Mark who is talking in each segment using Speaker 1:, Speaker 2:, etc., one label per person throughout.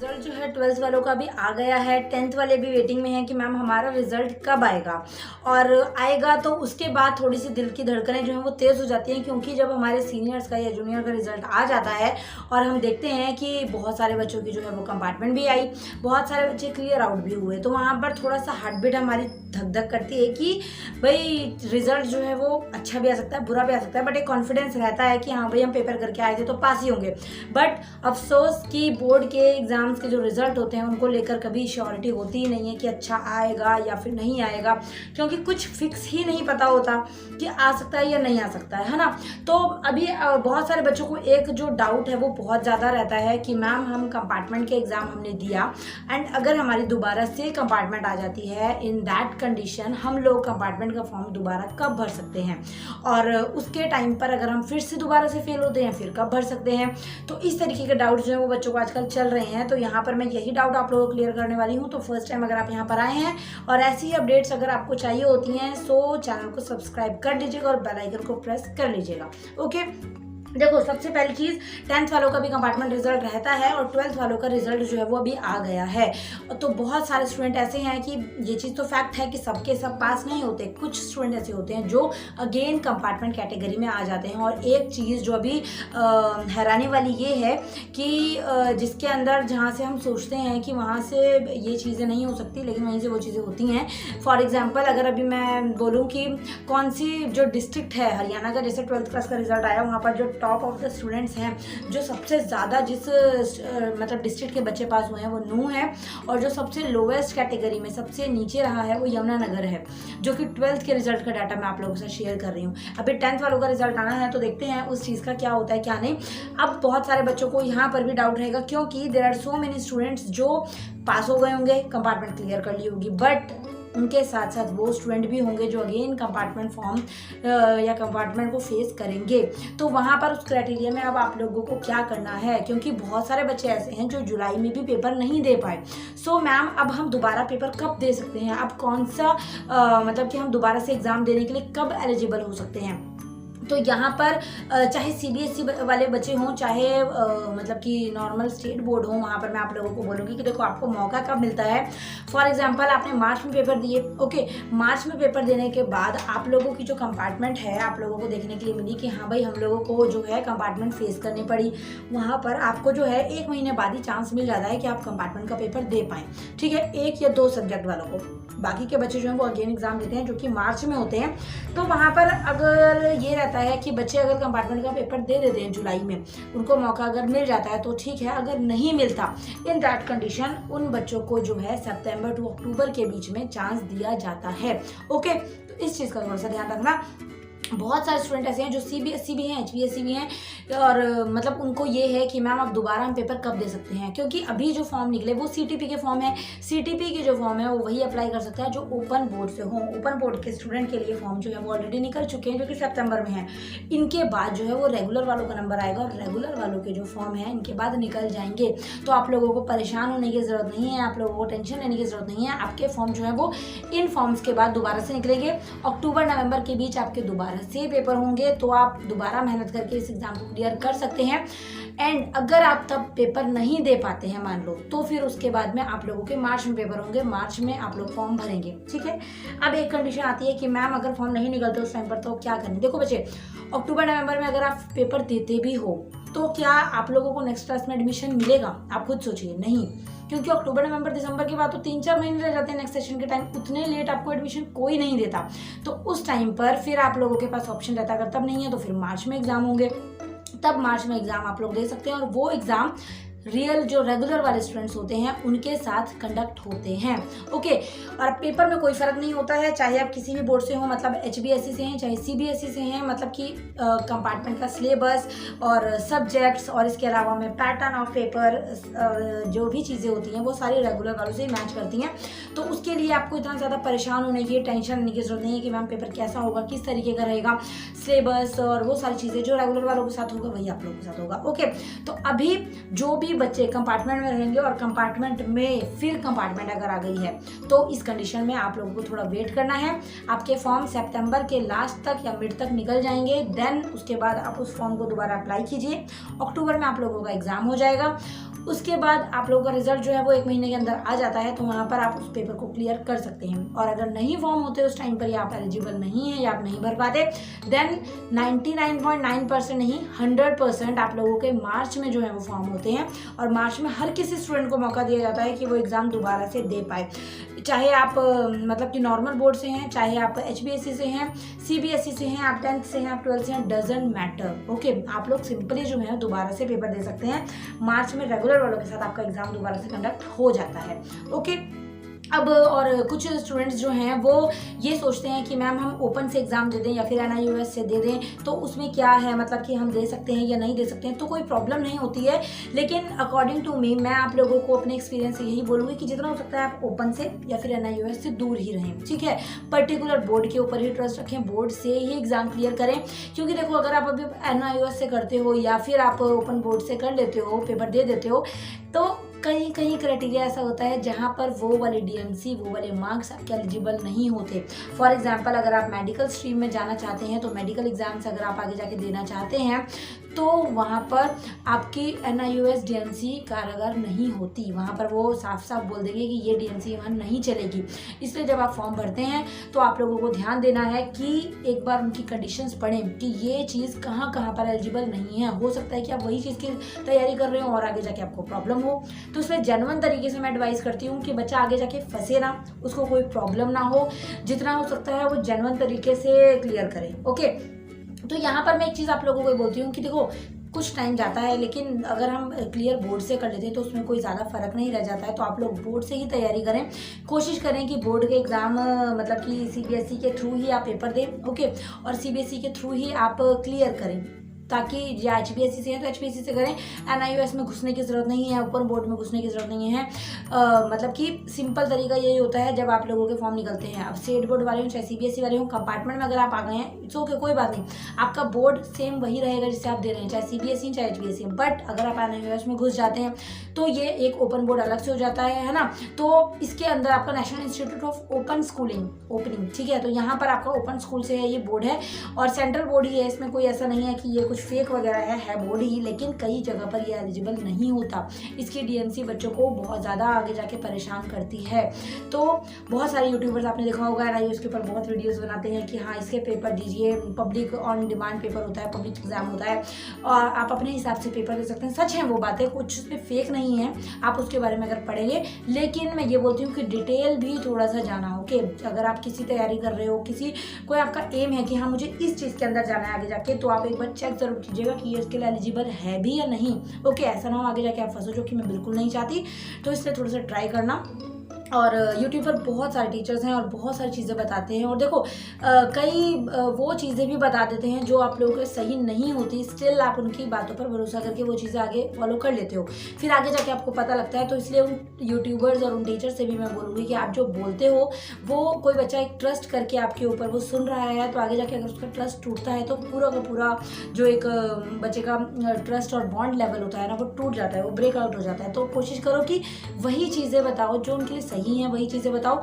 Speaker 1: Result जो है 12th वालों का भी आ गया है। 10th वाले भी वेटिंग में हैं कि मैम हमारा रिजल्ट कब आएगा, और आएगा तो उसके बाद थोड़ी सी दिल की धड़कनें जो हैं वो तेज़ हो जाती हैं, क्योंकि जब हमारे सीनियर्स का या जूनियर का रिजल्ट आ जाता है और हम देखते हैं कि बहुत सारे बच्चों की जो है वो कंपार्टमेंट भी आई, बहुत सारे बच्चे क्लियर आउट भी हुए, तो वहाँ पर थोड़ा सा हार्ट बीट हमारी धक धक करती है कि भाई रिजल्ट जो है वो अच्छा भी आ सकता है, बुरा भी आ सकता है, बट एक कॉन्फिडेंस रहता है कि हाँ भाई हम पेपर करके आए थे तो पास ही होंगे। बट अफसोस कि बोर्ड के एग्ज़ाम्स के जो रिज़ल्ट होते हैं उनको लेकर कभी श्योरिटी होती ही नहीं है कि अच्छा आएगा या फिर नहीं आएगा, क्योंकि कुछ फिक्स ही नहीं पता होता कि आ सकता है या नहीं आ सकता है ना। तो अभी बहुत सारे बच्चों को एक जो डाउट है वो बहुत ज़्यादा रहता है कि मैम हम कंपार्टमेंट के एग्ज़ाम हमने दिया एंड अगर हमारी दोबारा से कंपार्टमेंट आ जाती है, इन दैट कंडीशन हम लोग कंपार्टमेंट का फॉर्म दोबारा कब भर सकते हैं, और उसके टाइम पर अगर हम फिर से दोबारा से फेल होते हैं फिर कब भर सकते हैं। तो इस तरीके के डाउट जो है वो बच्चों को आजकल चल रहे हैं, तो यहाँ पर मैं यही डाउट आप लोगों को क्लियर करने वाली हूँ। तो फर्स्ट टाइम अगर आप यहाँ पर आए हैं और ऐसी ही अपडेट्स अगर आपको चाहिए होती हैं तो चैनल को सब्सक्राइब कर लीजिएगा और बेल आइकन को प्रेस कर लीजिएगा। ओके, देखो सबसे पहली चीज़ 10th वालों का भी कंपार्टमेंट रिजल्ट रहता है और 12th वालों का रिजल्ट जो है वो अभी आ गया है। तो बहुत सारे स्टूडेंट ऐसे हैं कि ये चीज़ तो फैक्ट है कि सबके सब पास नहीं होते, कुछ स्टूडेंट ऐसे होते हैं जो अगेन कंपार्टमेंट कैटेगरी में आ जाते हैं। और एक चीज़ जो अभी हैरानी वाली ये है कि जिसके अंदर जहाँ से हम सोचते हैं कि वहाँ से ये चीज़ें नहीं हो सकती, लेकिन वहीं से वो चीज़ें होती हैं। फॉर एग्जाम्पल अगर अभी मैं बोलूँ कि कौन सी जो डिस्ट्रिक्ट है हरियाणा का, जैसे 12th क्लास का रिजल्ट आया, वहाँ पर जो टॉप ऑफ द स्टूडेंट्स हैं, जो सबसे ज़्यादा जिस मतलब डिस्ट्रिक्ट के बच्चे पास हुए हैं वो नूह है, और जो सबसे लोवेस्ट कैटेगरी में सबसे नीचे रहा है वो यमुनानगर है, जो कि 12th के रिजल्ट का डाटा मैं आप लोगों के साथ शेयर कर रही हूँ। अभी 10th वालों का रिजल्ट आना है तो देखते हैं उस चीज़ का क्या होता है क्या नहीं। अब बहुत सारे बच्चों को यहाँ पर भी डाउट रहेगा, क्योंकि there are so many students जो पास हो गए होंगे, कंपार्टमेंट क्लियर कर ली होगी, बट उनके साथ साथ वो स्टूडेंट भी होंगे जो अगेन कंपार्टमेंट फॉर्म या कंपार्टमेंट को फेस करेंगे। तो वहाँ पर उस क्राइटेरिया में अब आप लोगों को क्या करना है, क्योंकि बहुत सारे बच्चे ऐसे हैं जो जुलाई में भी पेपर नहीं दे पाए। सो मैम अब हम दोबारा पेपर कब दे सकते हैं, अब कौन सा मतलब कि हम दोबारा से एग्ज़ाम देने के लिए कब एलिजिबल हो सकते हैं। तो यहाँ पर चाहे CBSE वाले बच्चे हों, चाहे मतलब कि नॉर्मल स्टेट बोर्ड हो, वहाँ पर मैं आप लोगों को बोलूँगी कि देखो आपको मौका कब मिलता है। फॉर एग्जांपल आपने मार्च में पेपर दिए, ओके, मार्च में पेपर देने के बाद आप लोगों की जो कंपार्टमेंट है आप लोगों को देखने के लिए मिली कि हाँ भाई हम लोगों को जो है कंपार्टमेंट फेस करनी पड़ी, वहाँ पर आपको जो है 1 महीने बाद ही चांस मिल जाता है कि आप कंपार्टमेंट का पेपर दे पाएँ, ठीक है, 1 या 2 सब्जेक्ट वालों को। बाकी के बच्चे जो हैं वो अगेन एग्जाम देते हैं जो कि मार्च में होते हैं। तो वहाँ पर अगर ये रहता है कि बच्चे अगर कंपार्टमेंट का पेपर दे देते हैं जुलाई में, उनको मौका अगर मिल जाता है तो ठीक है, अगर नहीं मिलता इन दैट कंडीशन उन बच्चों को जो है सितंबर टू अक्टूबर के बीच में चांस दिया जाता है। ओके, तो इस चीज़ का थोड़ा सा ध्यान रखना। बहुत सारे स्टूडेंट ऐसे हैं जो CBSE भी हैं, HBSE भी हैं, और मतलब उनको ये है कि मैम अब दोबारा हम पेपर कब दे सकते हैं, क्योंकि अभी जो फॉर्म निकले वो CTP के फॉर्म है। CTP के जो फॉर्म है वो वही अप्लाई कर सकता है जो ओपन बोर्ड से हो। ओपन बोर्ड के स्टूडेंट के लिए फॉर्म जो है वो ऑलरेडी निकल चुके हैं, जो कि सितंबर में है। इनके बाद जो है वो रेगुलर वालों का नंबर आएगा और रेगुलर वालों के जो फॉर्म है इनके बाद निकल जाएंगे। तो आप लोगों को परेशान होने की ज़रूरत नहीं है, आप लोगों को टेंशन लेने की ज़रूरत नहीं है। आपके फॉर्म जो है वो इन फॉर्म्स के बाद दोबारा से निकलेंगे। अक्टूबर नवंबर के बीच आपके दोबारा से पेपर होंगे, तो आप दोबारा मेहनत करके इस एग्ज़ाम को क्लियर कर सकते हैं। एंड अगर आप तब पेपर नहीं दे पाते हैं मान लो, तो फिर उसके बाद में आप लोगों के मार्च में पेपर होंगे, मार्च में आप लोग फॉर्म भरेंगे, ठीक है। अब एक कंडीशन आती है कि मैम अगर फॉर्म नहीं निकलते उस टाइम पर तो क्या करें। देखो बच्चे, अक्टूबर नवंबर में अगर आप पेपर देते भी हो तो क्या आप लोगों को नेक्स्ट क्लास में एडमिशन मिलेगा, आप खुद सोचिए, नहीं, क्योंकि अक्टूबर नवंबर दिसंबर के बाद तो 3-4 महीने रह जाते हैं नेक्स्ट सेशन के टाइम, उतने लेट आपको एडमिशन कोई नहीं देता। तो उस टाइम पर फिर आप लोगों के पास ऑप्शन रहता, अगर तब नहीं है तो फिर मार्च में एग्जाम होंगे, तब मार्च में एग्जाम आप लोग दे सकते हैं। और वो एग्जाम रियल जो रेगुलर वाले स्टूडेंट्स होते हैं उनके साथ कंडक्ट होते हैं, ओके। और पेपर में कोई फ़र्क नहीं होता है, चाहे आप किसी भी बोर्ड से हो, मतलब HBSE से हैं चाहे CBSE से हैं, मतलब कि कंपार्टमेंट का सिलेबस और सब्जेक्ट्स और इसके अलावा में पैटर्न ऑफ पेपर जो भी चीज़ें होती हैं वो सारी रेगुलर वालों से ही मैच करती हैं। तो उसके लिए आपको इतना ज़्यादा परेशान होने की, टेंशन लेने की ज़रूरत नहीं है कि मैम पेपर कैसा होगा, किस तरीके का रहेगा, सिलेबस और वो सारी चीज़ें जो रेगुलर वालों के साथ होगा वही आप लोगों के साथ होगा, ओके। तो अभी जो भी बच्चे कंपार्टमेंट में रहेंगे और कंपार्टमेंट में फिर कंपार्टमेंट अगर आ गई है तो इस कंडीशन में आप लोगों को थोड़ा वेट करना है। आपके फॉर्म सितंबर के लास्ट तक या मिड तक निकल जाएंगे, देन उसके बाद आप उस फॉर्म को दोबारा अप्लाई कीजिए। अक्टूबर में आप लोगों का एग्जाम हो जाएगा। उसके बाद आप लोगों का रिजल्ट जो है वो 1 महीने के अंदर आ जाता है, तो वहाँ पर आप उस पेपर को क्लियर कर सकते हैं। और अगर नहीं फॉर्म होते उस टाइम पर या आप एलिजिबल नहीं है या आप नहीं भर पाते, देन 99.9% नहीं 100% आप लोगों के मार्च में जो है वो फॉर्म होते हैं। और मार्च में हर किसी स्टूडेंट को मौका दिया जाता है कि वो एग्ज़ाम दोबारा से दे पाए, चाहे आप मतलब कि नॉर्मल बोर्ड से हैं, चाहे आप HBSE से हैं, CBSE से हैं, आप 10th से हैं, आप 12th से हैं, डजंट मैटर। ओके, आप लोग सिंपली जो है दोबारा से पेपर दे सकते हैं। मार्च में रेगुलर वालों के साथ आपका एग्ज़ाम दोबारा से कंडक्ट हो जाता है। ओके, अब और कुछ स्टूडेंट्स जो हैं वो ये सोचते हैं कि मैम हम ओपन से एग्ज़ाम दे दें या फिर NIOS से दे दें, तो उसमें क्या है, मतलब कि हम दे सकते हैं या नहीं दे सकते हैं, तो कोई प्रॉब्लम नहीं होती है। लेकिन अकॉर्डिंग टू मी, मैं आप लोगों को अपने एक्सपीरियंस से यही बोलूँगी कि जितना हो सकता है आप ओपन से या फिर NIOS से दूर ही रहें, ठीक है। पर्टिकुलर बोर्ड के ऊपर ही ट्रस्ट रखें, बोर्ड से ही एग्ज़ाम क्लियर करें। क्योंकि देखो, अगर आप अभी NIOS से करते हो या फिर आप ओपन बोर्ड से कर लेते हो, पेपर दे देते हो, तो कहीं कहीं क्राइटेरिया ऐसा होता है जहाँ पर वो वाले DMC, वो वाले मार्क्स आपके एलिजिबल नहीं होते। फॉर एग्जांपल, अगर आप मेडिकल स्ट्रीम में जाना चाहते हैं, तो मेडिकल एग्जाम्स अगर आप आगे जाके देना चाहते हैं, तो वहाँ पर आपकी NIOS DMC कारगर नहीं होती। वहाँ पर वो साफ साफ बोल देंगे कि ये DMC वहाँ नहीं चलेगी। इसलिए जब आप फॉर्म भरते हैं तो आप लोगों को ध्यान देना है कि एक बार उनकी कंडीशंस पढ़ें कि ये चीज़ कहाँ कहाँ पर एलिजिबल नहीं है। हो सकता है कि आप वही चीज़ की तैयारी कर रहे हो और आगे जाके आपको प्रॉब्लम हो। तो इसमें जेन्युइन तरीके से मैं एडवाइस करती हूँ कि बच्चा आगे जाके फंसे ना, उसको कोई प्रॉब्लम ना हो, जितना हो सकता है वो जेन्युइन तरीके से क्लियर करे। ओके, तो यहाँ पर मैं एक चीज़ आप लोगों को बोलती हूँ कि देखो, कुछ टाइम जाता है, लेकिन अगर हम क्लियर बोर्ड से कर लेते हैं तो उसमें कोई ज़्यादा फर्क नहीं रह जाता है। तो आप लोग बोर्ड से ही तैयारी करें, कोशिश करें कि बोर्ड के एग्ज़ाम मतलब कि CBSE के थ्रू ही आप पेपर दें, ओके, और CBSE के थ्रू ही आप क्लियर करें, ताकि या HBSE से है तो HBSE से करें। NIOS में घुसने की ज़रूरत नहीं है, ओपन बोर्ड में घुसने की ज़रूरत नहीं है। मतलब कि सिंपल तरीका यही होता है, जब आप लोगों के फॉर्म निकलते हैं, अब स्टेट बोर्ड वाले हों चाहे CBSE वाले हों, कंपार्टमेंट में अगर आप आ गए हैं, इट्स ओके, कोई बात नहीं, आपका बोर्ड सेम वही रहेगा जिससे आप दे रहे हैं, चाहे CBSE चाहे HBSE। बट अगर आप NIOS में घुस जाते हैं तो ये एक ओपन बोर्ड अलग से हो जाता है ना। तो इसके अंदर आपका national institute of open schooling opening, ठीक है, तो यहाँ पर आपका ओपन स्कूल से है ये बोर्ड है, और सेंट्रल बोर्ड ही है। इसमें कोई ऐसा नहीं है कि ये कुछ फेक वगैरह है बोर्ड ही, लेकिन कई जगह पर ये एलिजिबल नहीं होता। इसकी DMC बच्चों को बहुत ज़्यादा आगे जाके परेशान करती है। तो बहुत सारे यूट्यूबर्स आपने देखा होगा NIOS के ऊपर बहुत वीडियोस बनाते हैं कि हाँ इसके पेपर दीजिए, पब्लिक ऑन डिमांड पेपर होता है, पब्लिक एग्जाम होता है और आप अपने हिसाब से पेपर दे सकते हैं। सच है वो बातें, कुछ उसमें फेक नहीं है, आप उसके बारे में अगर पढ़ेंगे। लेकिन मैं ये बोलती हूँ कि डिटेल भी थोड़ा सा जाना हो कि अगर आप किसी तैयारी कर रहे हो, किसी कोई आपका एम है कि हाँ मुझे इस चीज़ के अंदर जाना है आगे जाके, तो आप एक बार चेक जरूर कीजिएगा कि ये इसके लिए एलिजिबल है भी या नहीं। ओके, ऐसा ना हो आगे जाके आप फंसो, जो कि मैं बिल्कुल नहीं चाहती। तो इसलिए थोड़ा सा ट्राई करना। और यूट्यूब पर बहुत सारे टीचर्स हैं और बहुत सारी चीज़ें बताते हैं, और देखो कई वो चीज़ें भी बता देते हैं जो आप लोगों के सही नहीं होती, स्टिल आप उनकी बातों पर भरोसा करके वो चीज़ें आगे फॉलो कर लेते हो, फिर आगे जाके आपको पता लगता है। तो इसलिए उन यूट्यूबर्स और उन टीचर्स से भी मैं बोलूँगी कि आप जो बोलते हो वो कोई बच्चा एक ट्रस्ट करके आपके ऊपर वो सुन रहा है, तो आगे जाके अगर उसका ट्रस्ट टूटता है तो पूरा का पूरा जो एक बच्चे का ट्रस्ट और बॉन्ड लेवल होता है ना, वो टूट जाता है, वो ब्रेकआउट हो जाता है। तो कोशिश करो कि वही चीज़ें बताओ जो उनके लिए सही हैं, वही चीज़ें बताओ।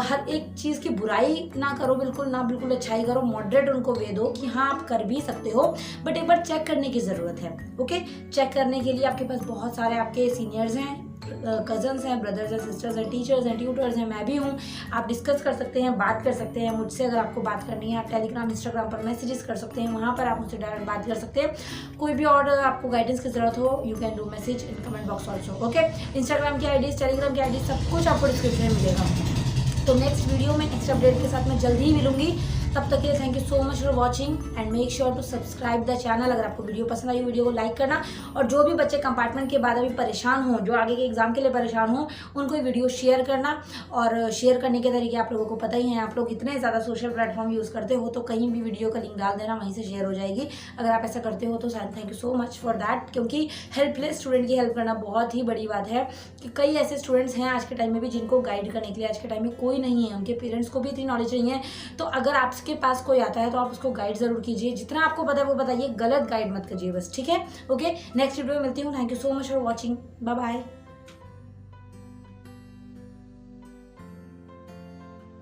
Speaker 1: हर एक चीज़ की बुराई ना करो, बिल्कुल ना, बिल्कुल अच्छाई करो, मॉडरेट उनको वे दो कि हाँ आप कर भी सकते हो, बट एक बार चेक करने की ज़रूरत है। ओके, चेक करने के लिए आपके पास बहुत सारे आपके सीनियर्स हैं, कजन्स हैं, ब्रदर्स हैं, सिस्टर्स हैं, टीचर्स हैं, ट्यूटर्स हैं, मैं भी हूँ। आप डिस्कस कर सकते हैं, बात कर सकते हैं मुझसे। अगर आपको बात करनी है आप टेलीग्राम, इंस्टाग्राम पर मैसेजेस कर सकते हैं, वहाँ पर आप मुझसे डायरेक्ट बात कर सकते हैं। कोई भी और आपको गाइडेंस की ज़रूरत हो, you can do message in comment box also. Okay, Instagram की आईडीज, टेलीग्राम की आईडीज, सब कुछ आपको डिस्क्रिप्शन में मिलेगा। तो नेक्स्ट वीडियो में नेक्स्ट अपडेट के साथ मैं जल्दी ही मिलूंगी। तब तक के लिए thank you so much for watching and make sure to subscribe the channel. अगर आपको वीडियो पसंद आई, वीडियो को लाइक करना, और जो भी बच्चे कंपार्टमेंट के बाद अभी परेशान हों, जो आगे के एग्जाम के लिए परेशान हों, उनको वीडियो शेयर करना। और शेयर करने के तरीके आप लोगों को पता ही हैं, आप लोग इतने ज़्यादा सोशल प्लेटफॉर्म यूज़ करते हो, तो कहीं भी वीडियो का लिंक डाल देना, वहीं से शेयर हो जाएगी। अगर आप ऐसा करते हो तो thank you so much for that, क्योंकि हेल्पलेस स्टूडेंट की हेल्प करना बहुत ही बड़ी बात है। कि कई ऐसे स्टूडेंट्स हैं आज के टाइम में भी जिनको गाइड करने के लिए आज के टाइम में कोई नहीं है, उनके पेरेंट्स को भी इतनी नॉलेज नहीं है। तो अगर आपके पास कोई आता है तो आप उसको गाइड जरूर कीजिए, जितना आपको पता है वो बताइए, गलत गाइड मत कीजिए बस, ठीक है। ओके, नेक्स्ट वीडियो में मिलती हूँ। Thank you so much for watching, bye bye.